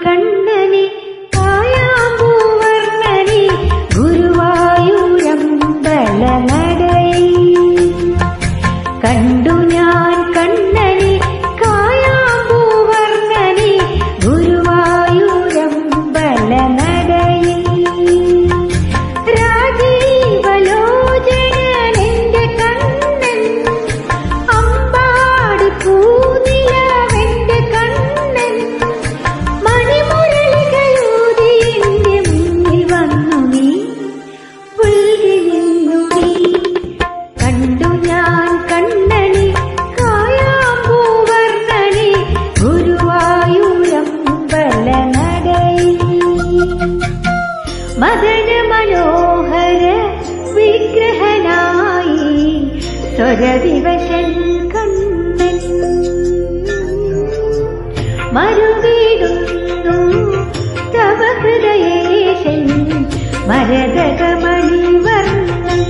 കണ്ണനെ കായാമ്പൂവർണ്ണനെ ഗുരുവായൂരമ്പലനടയിൽ കണ്ടു ഞാൻ കണ്ണനെ കായാമ്പൂവർണ്ണനെ ഗുരുവായൂരമ്പലനടയിൽ രാജീവലോചനനെന്റെ കണ്ണൻ അമ്പാടി പൂനിലവെന്റെ കണ്ണൻ മണിമുരളികളൂതി എന്റെ മുന്നിൽ വന്നു നീ പുൽകി നിന്നു നീ കണ്ടു ഞാൻ കണ്ണനെ കായാമ്പൂവർണ്ണനെ ഗുരുവായൂരമ്പലനടയിൽ മദന മനോഹര വിഗ്രഹനായി സ്വരദിവശൻ കണ്ണൻ മരുവിടുന്നു തവ ഹൃദയേശൻ മരതകമണിവർണ്ണൻ